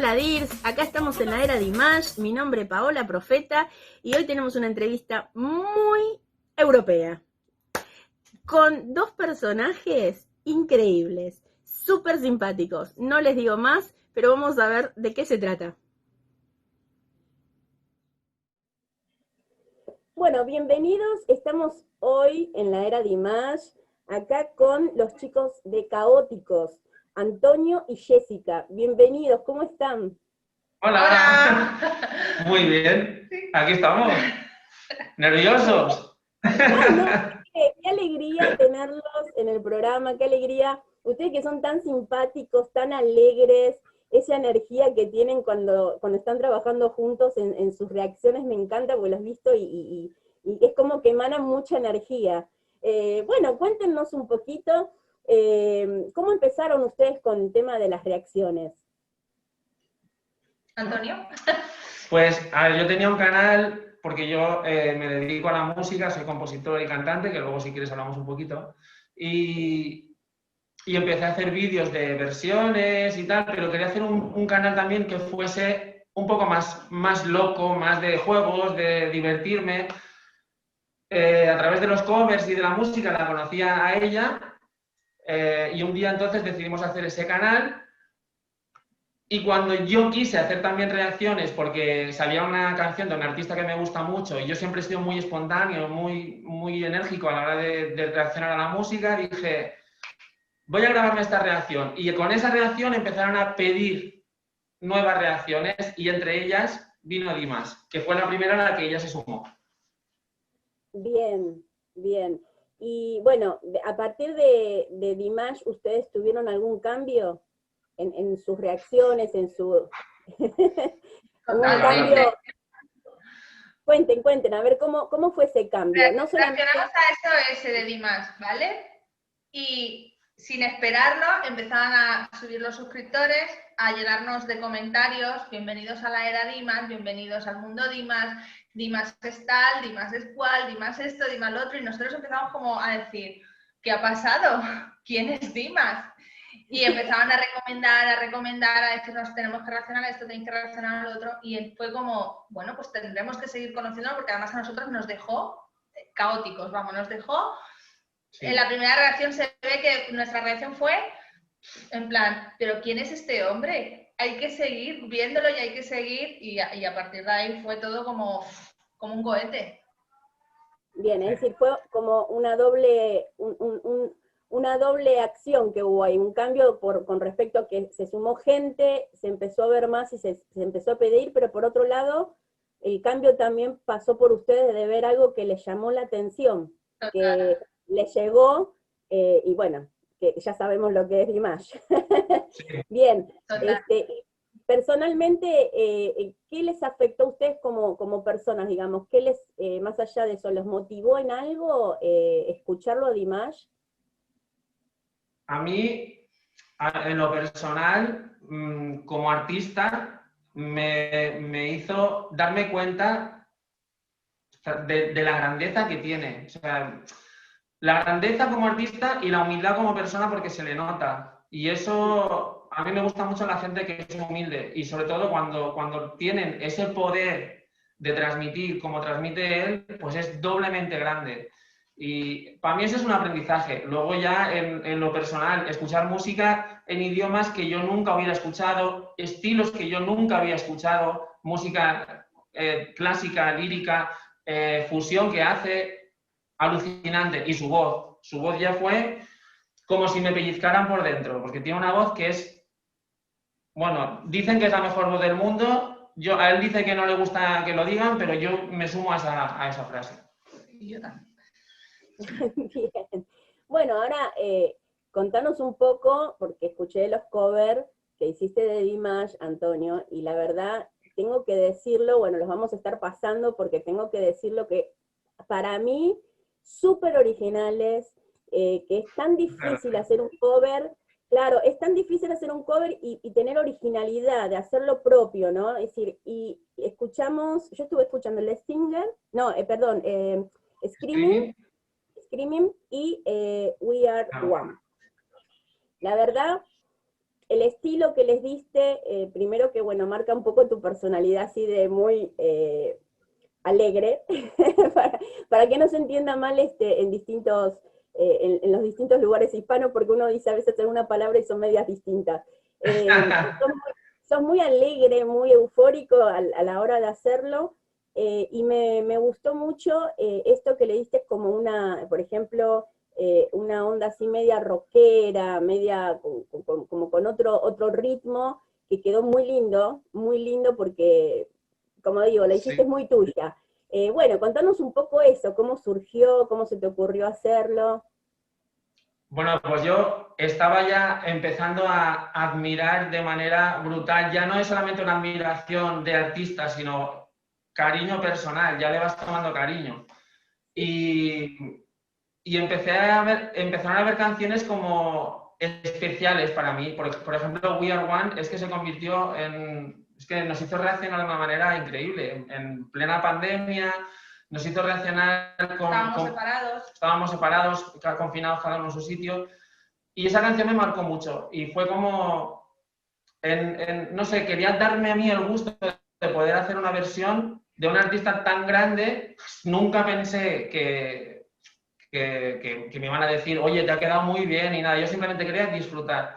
Hola Dirs, acá estamos en la era de Image, mi nombre es Paola Profeta y hoy tenemos una entrevista muy europea con dos personajes increíbles, súper simpáticos. No les digo más, pero vamos a ver de qué se trata. Bueno, bienvenidos, estamos hoy en la era de Image, acá con los chicos de Caóticos, Antonio y Jessica. Bienvenidos, ¿cómo están? Hola, muy bien, aquí estamos, nerviosos. Ay, no, qué alegría tenerlos en el programa, qué alegría. Ustedes que son tan simpáticos, tan alegres, esa energía que tienen cuando están trabajando juntos en sus reacciones me encanta porque los he visto y es como que emanan mucha energía. Bueno, cuéntenos un poquito, ¿cómo empezaron ustedes con el tema de las reacciones? Antonio. Pues a ver, yo tenía un canal porque yo me dedico a la música, soy compositor y cantante, que luego si quieres hablamos un poquito, y empecé a hacer vídeos de versiones y tal, pero quería hacer un canal también que fuese un poco más loco, más de juegos, de divertirme. A través de los covers y de la música la conocía a ella, y un día entonces decidimos hacer ese canal. Y cuando yo quise hacer también reacciones, porque salía una canción de un artista que me gusta mucho, y yo siempre he sido muy espontáneo, muy enérgico a la hora de reaccionar a la música, dije, voy a grabarme esta reacción. Y con esa reacción empezaron a pedir nuevas reacciones, y entre ellas vino Dimas, que fue la primera a la que ella se sumó. Bien, bien. Y bueno, a partir de Dimash, ¿ustedes tuvieron algún cambio en sus reacciones, en su... un Totalmente. cambio? Cuenten, a ver cómo fue ese cambio. No solamente... Reaccionamos a eso de Dimas, ¿vale? Y sin esperarlo empezaban a subir los suscriptores, a llenarnos de comentarios, bienvenidos a la era Dimas, bienvenidos al mundo Dimas, Dimas es tal, Dimas es cual, Dimas esto, Dimas lo otro, y nosotros empezamos como a decir, ¿qué ha pasado? ¿Quién es Dimas? Y empezaban a recomendar, a decirnos tenemos que reaccionar a esto, tenéis que reaccionar al otro, y fue como, bueno, pues tendremos que seguir conociéndolo porque además a nosotros nos dejó caóticos, vamos, nos dejó. Sí. En la primera reacción se ve que nuestra reacción fue en plan, ¿pero quién es este hombre? Hay que seguir viéndolo y hay que seguir, y a partir de ahí fue todo como un cohete. Bien, es decir, fue como una una doble acción que hubo ahí, un cambio con respecto a que se sumó gente, se empezó a ver más y se empezó a pedir, pero por otro lado, el cambio también pasó por ustedes de ver algo que les llamó la atención, Total. que les llegó, y bueno, que ya sabemos lo que es Dimash. Sí. Bien, Total. personalmente, ¿qué les afectó a ustedes como personas, digamos? ¿Qué les, más allá de eso, los motivó en algo escucharlo a Dimash? A mí, en lo personal, como artista, me hizo darme cuenta de la grandeza que tiene. O sea, la grandeza como artista y la humildad como persona porque se le nota. Y eso a mí me gusta mucho la gente que es humilde. Y sobre todo cuando tienen ese poder de transmitir como transmite él, pues es doblemente grande. Y para mí eso es un aprendizaje. Luego ya en lo personal, escuchar música en idiomas que yo nunca hubiera escuchado, estilos que yo nunca había escuchado, música clásica, lírica, fusión que hace, alucinante. Y su voz ya fue como si me pellizcaran por dentro, porque tiene una voz que es, bueno, dicen que es la mejor voz del mundo, a él dice que no le gusta que lo digan, pero yo me sumo a esa frase. Y yo también. Bien. Bueno, ahora contanos un poco, porque escuché los covers que hiciste de Dimash, Antonio, y la verdad, tengo que decirlo, bueno, los vamos a estar pasando porque tengo que decirlo que para mí, súper originales, que es tan difícil hacer un cover, claro, es tan difícil hacer un cover y tener originalidad, de hacer lo propio, ¿no? Es decir, y escuchamos, yo estuve escuchando el Stinger, no, perdón, Screaming, Screaming y We Are One. La verdad, el estilo que les diste, primero que, bueno, marca un poco tu personalidad así de muy alegre, para que no se entienda mal en distintos, en los distintos lugares hispanos, porque uno dice a veces alguna palabra y son medias distintas. Sos muy alegre, muy eufórico a la hora de hacerlo, y me gustó mucho esto que le diste como una, por ejemplo, una onda así media rockera, media como con otro ritmo, que quedó muy lindo porque, como digo, la hiciste Sí. muy tuya. Bueno, contanos un poco eso, cómo surgió, cómo se te ocurrió hacerlo. Bueno, pues yo estaba ya empezando a admirar de manera brutal, ya no es solamente una admiración de artista, sino cariño personal, ya le vas tomando cariño. Y, y empezaron a haber canciones como especiales para mí. Por ejemplo, We Are One es que se convirtió en... Es que nos hizo reaccionar de una manera increíble. En plena pandemia nos hizo reaccionar estábamos separados, confinados cada uno en su sitio. Y esa canción me marcó mucho. Y fue como... no sé, quería darme a mí el gusto de poder hacer una versión de un artista tan grande. Nunca pensé que me iban a decir, oye, te ha quedado muy bien y nada, yo simplemente quería disfrutar.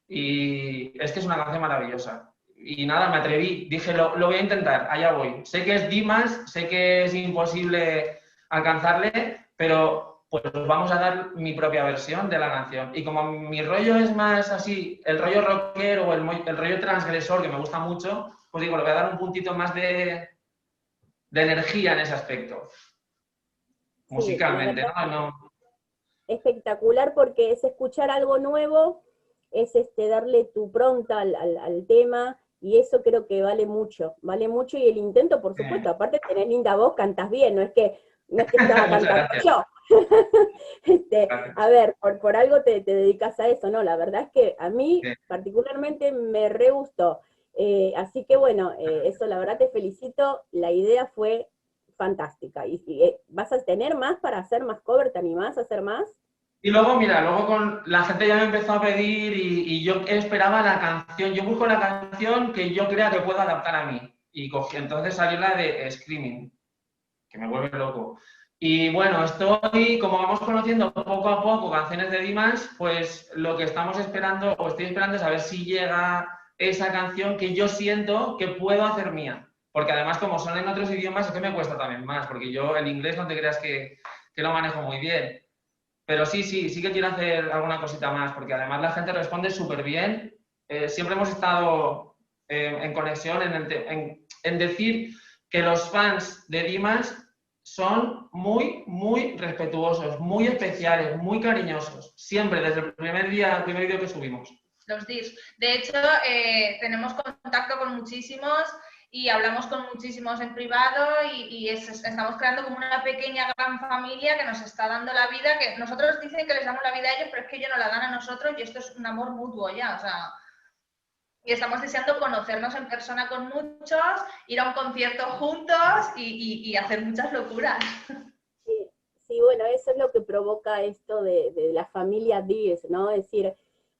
Y es que es una canción maravillosa. Y nada, me atreví, dije, lo voy a intentar, allá voy. Sé que es Dimas, sé que es imposible alcanzarle, pero pues vamos a dar mi propia versión de la canción. Y como mi rollo es más así, el rollo rockero o el rollo transgresor, que me gusta mucho, pues digo, le voy a dar un puntito más de energía en ese aspecto, Sí, la musicalmente, verdad ¿no? No, espectacular porque es escuchar algo nuevo, es darle tu pronta al tema, y eso creo que vale mucho, y el intento, por supuesto, aparte tenés linda voz, cantas bien, no es que estaba muchas cantando gracias. yo. A Gracias. ver, por algo te dedicas a eso, ¿no? La verdad es que a mí Sí. particularmente me re gustó. Así que bueno, eso la verdad te felicito, la idea fue fantástica. ¿Y vas a tener más para hacer más cover? ¿Te animás a hacer más? Y luego, mira, luego con la gente ya me empezó a pedir y yo esperaba la canción. Yo busco la canción que yo crea que pueda adaptar a mí. Y cogí, entonces salió la de Screaming, que me vuelve loco. Y bueno, estoy, como vamos conociendo poco a poco canciones de Dimas, pues lo que estamos esperando, o estoy esperando, es a ver si llega esa canción que yo siento que puedo hacer mía. Porque además, como son en otros idiomas, es que me cuesta también más, porque yo el inglés no te creas que lo manejo muy bien. Pero sí que quiero hacer alguna cosita más, porque además la gente responde súper bien. Siempre hemos estado en conexión en decir que los fans de Dimas son muy respetuosos, muy especiales, muy cariñosos. Siempre, desde el primer día, el primer vídeo que subimos. Los DIRs. De hecho, tenemos contacto con muchísimos y hablamos con muchísimos en privado y estamos creando como una pequeña gran familia que nos está dando la vida, que nosotros dicen que les damos la vida a ellos, pero es que ellos nos la dan a nosotros y esto es un amor mutuo ya, o sea, y estamos deseando conocernos en persona con muchos, ir a un concierto juntos y hacer muchas locuras. Sí, sí, bueno, eso es lo que provoca esto de la familia Diez, ¿no? Es decir,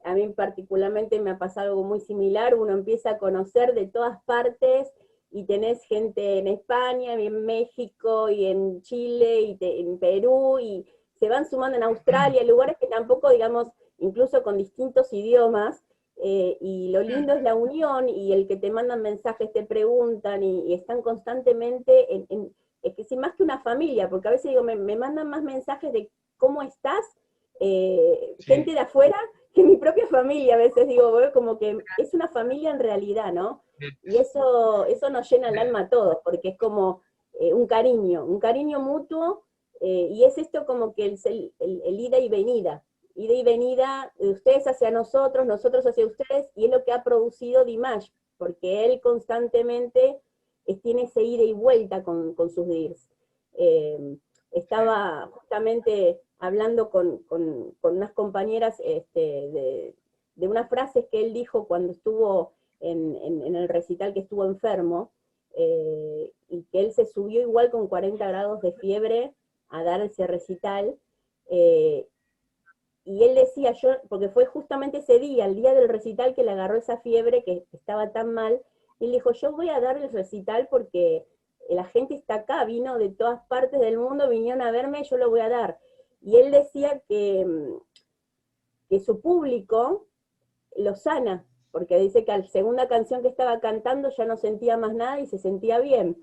a mí particularmente me ha pasado algo muy similar, uno empieza a conocer de todas partes y tenés gente en España, y en México, y en Chile, en Perú, y se van sumando en Australia, lugares que tampoco, digamos, incluso con distintos idiomas, y lo lindo es la unión, y el que te mandan mensajes, te preguntan, y están constantemente es que sí, más que una familia, porque a veces digo, me mandan más mensajes de cómo estás, gente Sí. de afuera, que mi propia familia, a veces digo, bueno, como que es una familia en realidad, ¿no? Y eso nos llena el alma a todos, porque es como un cariño mutuo, y es esto como que el ida y venida de ustedes hacia nosotros, nosotros hacia ustedes, y es lo que ha producido Dimash, porque él constantemente tiene ese ida y vuelta con sus deals. Estaba justamente hablando con unas compañeras de unas frases que él dijo cuando estuvo en el recital, que estuvo enfermo, y que él se subió igual con 40 grados de fiebre a dar ese recital, eh, y él decía, porque fue justamente ese día, el día del recital, que le agarró esa fiebre, que estaba tan mal, y él dijo, yo voy a dar el recital porque la gente está acá, vino de todas partes del mundo, vinieron a verme, yo lo voy a dar. Y él decía que su público lo sana, porque dice que a la segunda canción que estaba cantando ya no sentía más nada y se sentía bien.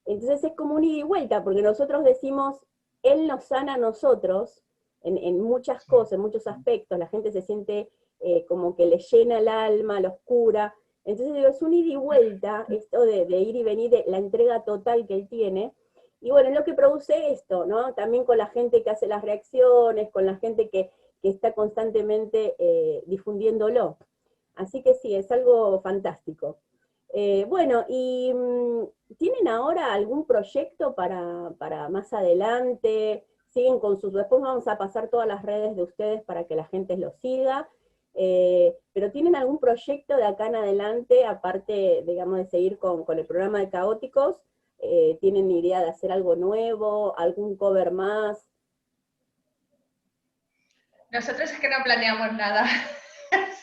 Entonces es como un ida y vuelta, porque nosotros decimos, él nos sana a nosotros en muchas cosas, en muchos aspectos, la gente se siente como que le llena el alma, los cura. Entonces digo, es un ida y vuelta, esto de ir y venir, de la entrega total que él tiene. Y bueno, es lo que produce esto, ¿no? También con la gente que hace las reacciones, con la gente que está constantemente difundiéndolo. Así que sí, es algo fantástico. Bueno, y ¿tienen ahora algún proyecto para más adelante? ¿Siguen con sus... Después vamos a pasar todas las redes de ustedes para que la gente los siga. Pero ¿tienen algún proyecto de acá en adelante, aparte, digamos, de seguir con el programa de Caóticos? ¿Tienen idea de hacer algo nuevo, algún cover más? Nosotros es que no planeamos nada.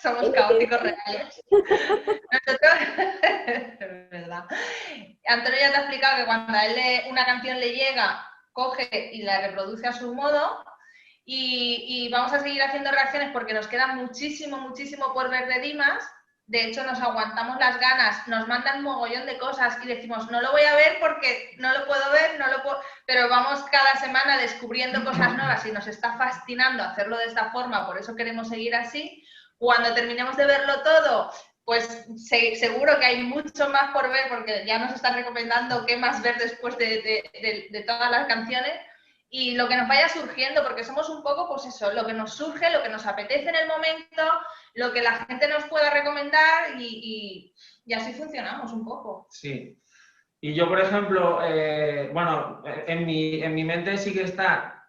Somos Es lo caóticos que... reales. Nosotros, es verdad. Antonio ya te ha explicado que cuando a él una canción le llega, coge y la reproduce a su modo. Y vamos a seguir haciendo reacciones porque nos queda muchísimo, muchísimo por ver de Dimas. De hecho, nos aguantamos las ganas, nos mandan un mogollón de cosas y decimos, no lo voy a ver porque no lo puedo ver, no lo puedo... Pero vamos cada semana descubriendo cosas nuevas y nos está fascinando hacerlo de esta forma, por eso queremos seguir así. Cuando terminemos de verlo todo, pues seguro que hay mucho más por ver porque ya nos están recomendando qué más ver después de todas las canciones. Y lo que nos vaya surgiendo, porque somos un poco, pues eso, lo que nos surge, lo que nos apetece en el momento, lo que la gente nos pueda recomendar y así funcionamos un poco. Sí. Y yo, por ejemplo, bueno, en mi mente sí que está,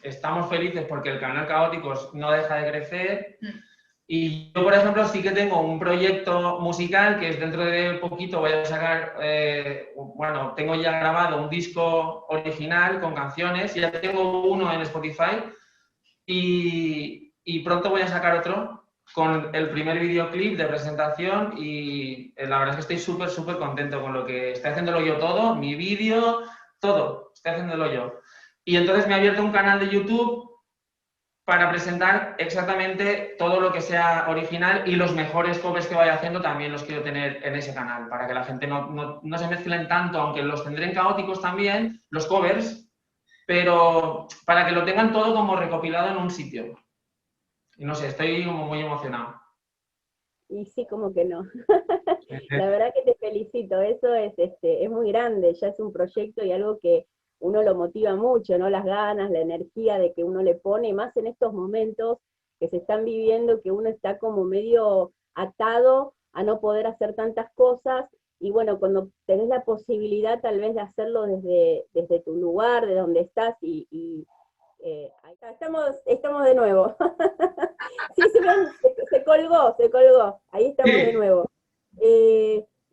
estamos felices porque el canal Caóticos no deja de crecer. Y yo, por ejemplo, sí que tengo un proyecto musical que es dentro de poquito voy a sacar, bueno, tengo ya grabado un disco original con canciones, ya tengo uno en Spotify y pronto voy a sacar otro con el primer videoclip de presentación y la verdad es que estoy súper, súper contento con lo que estoy haciéndolo yo todo, mi vídeo, todo, estoy haciéndolo yo. Y entonces me he abierto un canal de YouTube para presentar exactamente todo lo que sea original y los mejores covers que vaya haciendo también los quiero tener en ese canal, para que la gente no se mezclen tanto, aunque los tendré en Caóticos también, los covers, pero para que lo tengan todo como recopilado en un sitio. Y no sé, estoy como muy emocionado. Y sí, como que no. La verdad que te felicito, eso es muy grande, ya es un proyecto y algo que uno lo motiva mucho, ¿no? Las ganas, la energía de que uno le pone, más en estos momentos que se están viviendo, que uno está como medio atado a no poder hacer tantas cosas, y bueno, cuando tenés la posibilidad tal vez de hacerlo desde tu lugar, de donde estás, ahí está, estamos de nuevo. Sí, sí, ven, se colgó, ahí estamos de nuevo.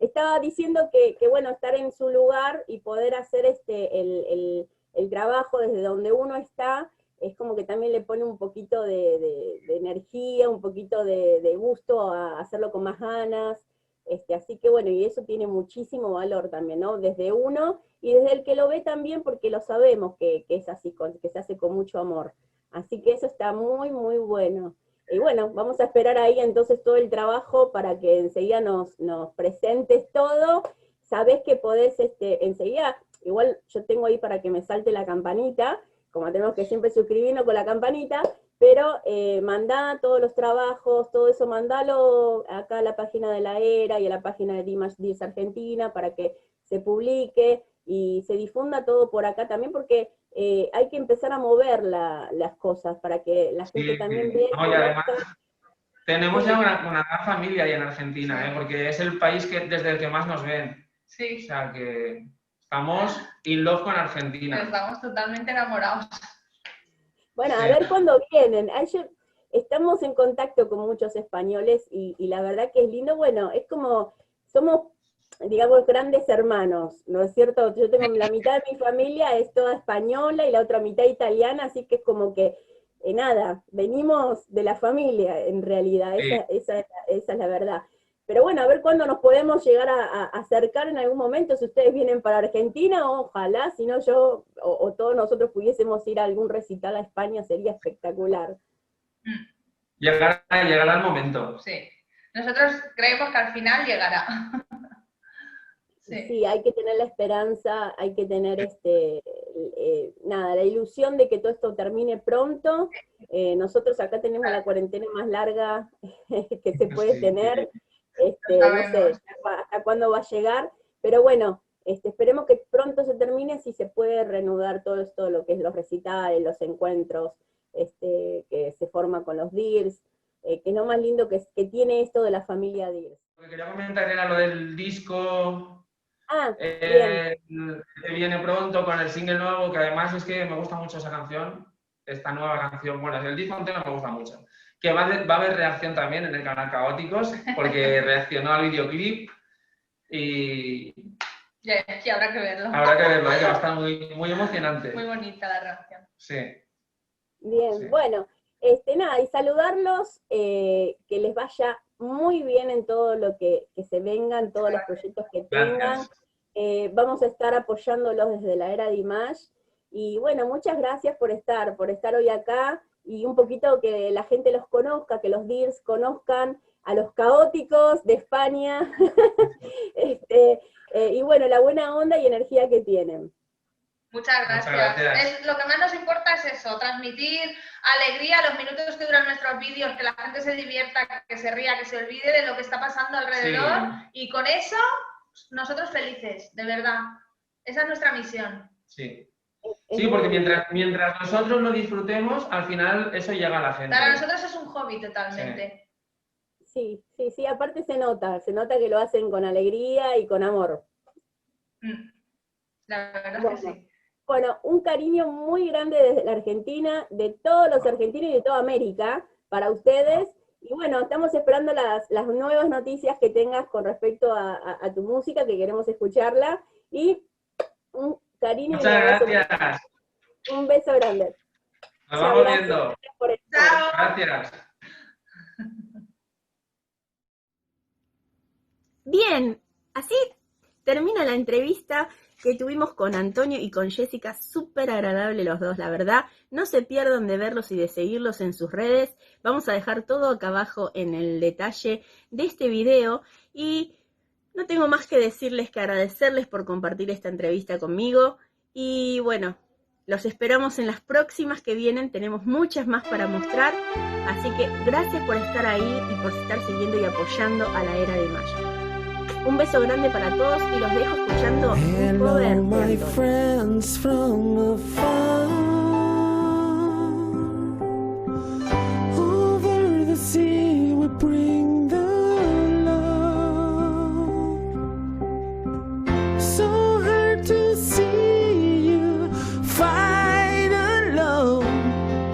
Estaba diciendo que, bueno, estar en su lugar y poder hacer el trabajo desde donde uno está, es como que también le pone un poquito de energía, un poquito de gusto a hacerlo con más ganas. Así que bueno, y eso tiene muchísimo valor también, ¿no? Desde uno y desde el que lo ve también, porque lo sabemos que es así, que se hace con mucho amor. Así que eso está muy, muy bueno. Y bueno, vamos a esperar ahí entonces todo el trabajo para que enseguida nos presentes todo. Sabés que podés enseguida, igual yo tengo ahí para que me salte la campanita, como tenemos que siempre suscribirnos con la campanita, pero mandá todos los trabajos, todo eso, mandalo acá a la página de la ERA y a la página de Dimas 10 Argentina para que se publique y se difunda todo por acá también, porque hay que empezar a mover las cosas para que la gente Sí, también vea. no, y además tenemos Sí. ya una gran familia ahí en Argentina, porque es el país desde el que más nos ven. Sí. O sea que estamos in love con Argentina. Estamos totalmente enamorados. Bueno, a Sí. ver cuándo vienen. Estamos en contacto con muchos españoles y la verdad que es lindo. Bueno, es como, somos, digamos, grandes hermanos, ¿no es cierto? Yo tengo la mitad de mi familia es toda española y la otra mitad italiana, así que es como que nada, venimos de la familia, en realidad, Sí. esa es la verdad. Pero bueno, a ver cuándo nos podemos llegar a acercar en algún momento, si ustedes vienen para Argentina, ojalá, si no yo, o todos nosotros pudiésemos ir a algún recital a España, sería espectacular. Llegará el momento. Sí. Nosotros creemos que al final llegará. Sí. Sí, hay que tener la esperanza, hay que tener nada, la ilusión de que todo esto termine pronto. Nosotros acá tenemos la cuarentena más larga que se puede Sí. tener. No sé hasta cuándo va a llegar, pero bueno, esperemos que pronto se termine, si se puede reanudar todo esto, lo que es los recitales, los encuentros, que se forma con los DIRS, que es lo más lindo que tiene esto de la familia DIRS. Lo que quería comentar era lo del disco Bien. que viene pronto con el single nuevo, que además es que me gusta mucho esa canción, esta nueva canción. Bueno, el disco entero me gusta mucho. Que va a haber reacción también en el canal Caóticos, porque reaccionó al videoclip y Sí, habrá que verlo. habrá que verlo, que va a estar muy, muy emocionante. Muy bonita la reacción. Sí. Bien, Sí. bueno, nada, y saludarlos, que les vaya muy bien en todo lo que se vengan, todos los proyectos que tengan. Gracias. Vamos a estar apoyándolos desde la era Dimash. Y bueno, muchas gracias por estar hoy acá, y un poquito que la gente los conozca, que los DIRS conozcan a los Caóticos de España, y bueno, la buena onda y energía que tienen. Muchas gracias. Lo que más nos importa es eso, transmitir alegría, los minutos que duran nuestros vídeos, que la gente se divierta, que se ría, que se olvide de lo que está pasando alrededor, y con eso nosotros felices, de verdad. Esa es nuestra misión. Sí. Sí, porque mientras nosotros lo disfrutemos, al final eso llega a la gente. Para nosotros es un hobby totalmente. Sí, aparte se nota que lo hacen con alegría y con amor. La verdad es que sí. Bueno, un cariño muy grande desde la Argentina, de todos los argentinos y de toda América, para ustedes. Y bueno, estamos esperando las nuevas noticias que tengas con respecto a tu música, que queremos escucharla. Y un cariño. Muchas gracias. Un beso grande. Nos vamos viendo. Chao. Gracias. Bien, así termina la entrevista que tuvimos con Antonio y con Jessica, súper agradable los dos, la verdad. No se pierdan de verlos y de seguirlos en sus redes. Vamos a dejar todo acá abajo en el detalle de este video. Y no tengo más que decirles que agradecerles por compartir esta entrevista conmigo. Y bueno, los esperamos en las próximas que vienen. Tenemos muchas más para mostrar. Así que gracias por estar ahí y por estar siguiendo y apoyando a la era Dimash. Un beso grande para todos y los dejo escuchando un cover de my Antonio. friends from afar, over the sea we bring the love. So hard to see you fight alone,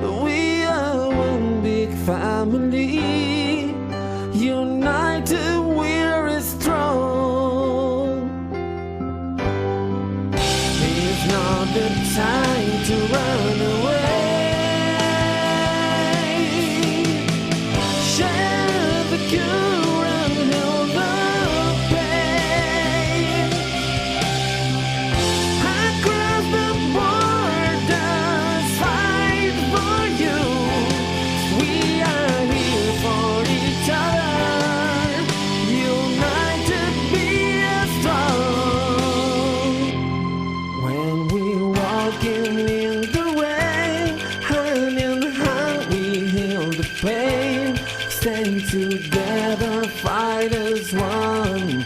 but we are one big family, united we're strong. It's not the time to run away. Share the cure and heal the pain. Across the borders, fight for you. We are here for each other. United, be strong. When we walking in the rain, hand in hand we heal the pain. Stay together, fight as one.